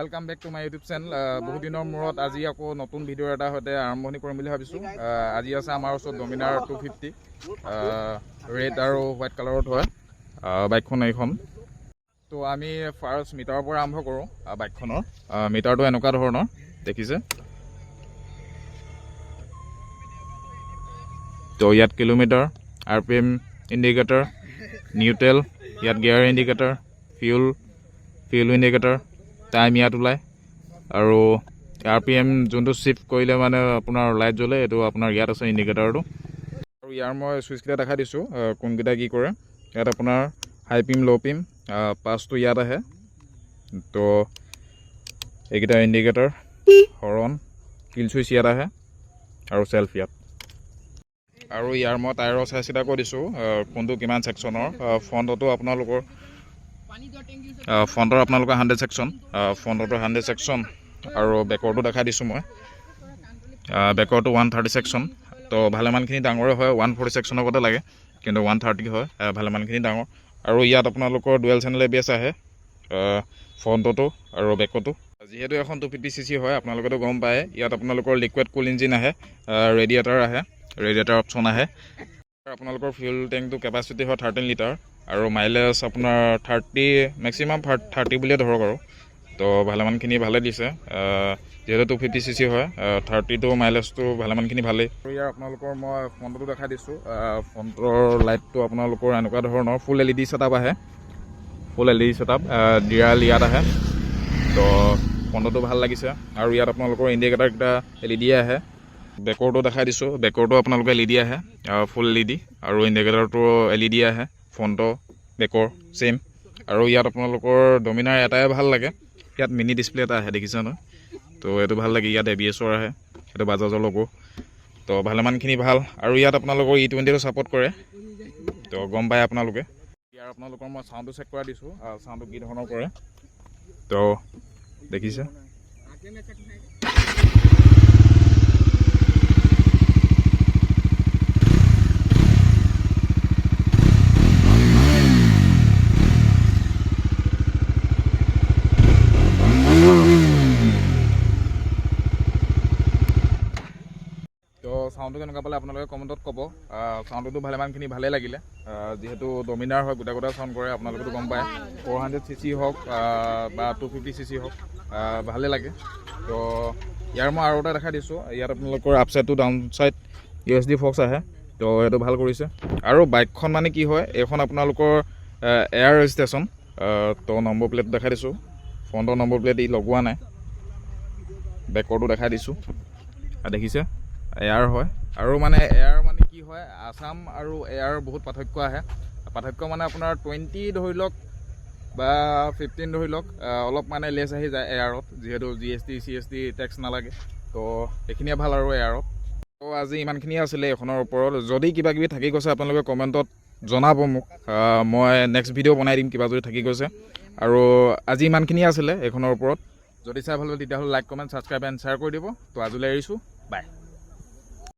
Welcome back to my YouTube channel. বহুত দিনৰ মূৰত আজি আকৌ নতুন ভিডিঅ' এটা সৈতে আৰম্ভণি কৰিম বুলি ভাবিছোঁ। আজি আছে আমাৰ ওচৰত ডমিনাৰ 250 ৰেড আৰু হোৱাইট কালাৰত হয় বাইকখন এইখন। তো আমি ফাৰ্ষ্ট মিটাৰৰ পৰা আৰম্ভ কৰোঁ। বাইকখনৰ মিটাৰটো এনেকুৱা ধৰণৰ দেখিছে। তো ইয়াত কিলোমিটাৰ, RPM ইণ্ডিকেটৰ, নিউট্ৰেল, ইয়াত gear indicator, fuel indicator, time ইয়াত ওলায় আৰু RPM যোনটো চিফ্ট কৰিলে মানে আপোনাৰ লাইট জ্বলে, এইটো আপোনাৰ ইয়াত আছে ইণ্ডিকেটাৰটো। আৰু ইয়াৰ মই চুইচকেইটা দেখাই দিছোঁ কোনকেইটা কি কৰে। ইয়াত আপোনাৰ হাই পিম, ল' পিম, পাছটো ইয়াত আহে। তো এইকেইটা ইণ্ডিকেটৰ, হৰণ, কিল চুইচ ইয়াত আহে আৰু চেল্ফ ইয়াত। আৰু ইয়াৰ মই টায়াৰৰ চাইজ এটা কৈ দিছোঁ কোনটো কিমান ছেকশ্যনৰ। ফ্ৰণ্টতো আপোনালোকৰ ফ্ৰণ্টৰ আপোনালোকৰ 100 ছেকশ্যন, ফ্ৰণ্টতো 100 ছেকশ্যন আৰু বেকৰটো দেখাই দিছোঁ মই। বেকৰটো 130 ছেকশ্যন। তো ভালেমানখিনি ডাঙৰে হয়, 140 ছেকশ্যনৰ কথা লাগে কিন্তু 130 হয়, ভালেমানখিনি ডাঙৰ। আৰু ইয়াত আপোনালোকৰ ডুৱেল চেনেল ABS আহে ফ্ৰণ্টতো আৰু বেকতো। যিহেতু এখন 250cc হয়, আপোনালোকেতো গম পায়। ইয়াত আপোনালোকৰ লিকুইড কুল ইঞ্জিন আহে, ৰেডিয়েটাৰ আহে, ৰেডিয়েটাৰ অপশ্যন আহে। আপোনালোকৰ ফিউল টেংকটো কেপাচিটি হয় 13 লিটাৰ আৰু মাইলেজ আপোনাৰ 30, মেক্সিমাম 30 বুলিয়ে ধৰক আৰু। তো ভালেমানখিনি ভালে দিছে, যিহেতু 250cc হয়, 32 মাইলেজটো ভালেমানখিনি ভালেই। আৰু ইয়াৰ আপোনালোকৰ মই ফ্ৰণ্টটো দেখাই দিছোঁ। ফ্ৰণ্টৰ লাইটটো আপোনালোকৰ এনেকুৱা ধৰণৰ ফুল LED ছেটআপ আহে, ফুল LED ছেটআপ, ডিৰাল ইয়াত আহে। তো ফ্ৰণ্টটো ভাল লাগিছে। আৰু ইয়াত আপোনালোকৰ ইণ্ডিকেটাৰকেইটা LED আহে। বেকৰটো দেখাই দিছোঁ, বেকৰটো আপোনালোকে LED আহে, ফুল LED, আৰু ইণ্ডিকেটাৰটো LED আহে ফ্ৰণ্টৰ বেকৰ ছেইম। আৰু ইয়াত আপোনালোকৰ ডমিনাৰ এটাই ভাল লাগে, ইয়াত মিনি ডিছপ্লে এটা আহে, দেখিছে নহয়? তো এইটো ভাল লাগে। ইয়াত ABSৰ আহে, সেইটো বাজাজৰ লগো। তো ভালেমানখিনি ভাল। আৰু ইয়াত আপোনালোকৰ E20টো ছাপোৰ্ট কৰে, তো গম পায় আপোনালোকে। ইয়াৰ আপোনালোকৰ মই চাউণ্ডটো চেক কৰা দিছোঁ, চাউণ্ডটো কি ধৰণৰ কৰে। তো দেখিছে। তো চাউণ্ডটো কেনেকুৱা পালে আপোনালোকে কমেণ্টত ক'ব। চাউণ্ডটো ভালেমানখিনি ভালেই লাগিলে, যিহেতু ডমিনাৰ হয়, গোটা গোটা চাউণ্ড কৰে, আপোনালোকেতো গম পায়। 400cc হওক বা 250cc হওক, ভালেই লাগে। তো ইয়াৰ মই আৰু এটা দেখাই দিছোঁ। ইয়াত আপোনালোকৰ up side to down side USD ফক্স আহে, তো সেইটো ভাল কৰিছে। আৰু বাইকখন মানে কি হয়, এইখন আপোনালোকৰ এয়াৰ ৰেজিষ্ট্ৰেশ্যন। তো নম্বৰ প্লেট দেখাই দিছোঁ, ফ্ৰণ্টৰ নম্বৰ প্লেট লগোৱা নাই। বেকৰটো দেখাই দিছোঁ, দেখিছে এয়াৰ হয়। আৰু মানে এয়াৰ মানে কি হয়, আছাম আৰু এয়াৰ বহুত পাৰ্থক্য আহে। পাৰ্থক্য মানে আপোনাৰ 20 ধৰি লওক বা 15 ধৰি লওক, অলপ মানে লেছ আহি যায় এয়াৰত, যিহেতু GST CST টেক্স নালাগে। তো এইখিনিয়ে ভাল আৰু এয়াৰত। তো আজি ইমানখিনিয়ে আছিলে এইখনৰ ওপৰত। যদি কিবা কিবি থাকি গৈছে আপোনালোকে কমেণ্টত জনাব মোক, মই নেক্সট ভিডিঅ' বনাই দিম কিবা যদি থাকি গৈছে। আৰু আজি ইমানখিনিয়ে আছিলে এইখনৰ ওপৰত। যদি চাই ভাল লাগে তেতিয়াহ'লে like, comment, subscribe and share কৰি দিব। তো আজিলৈ এৰিছোঁ, বাই।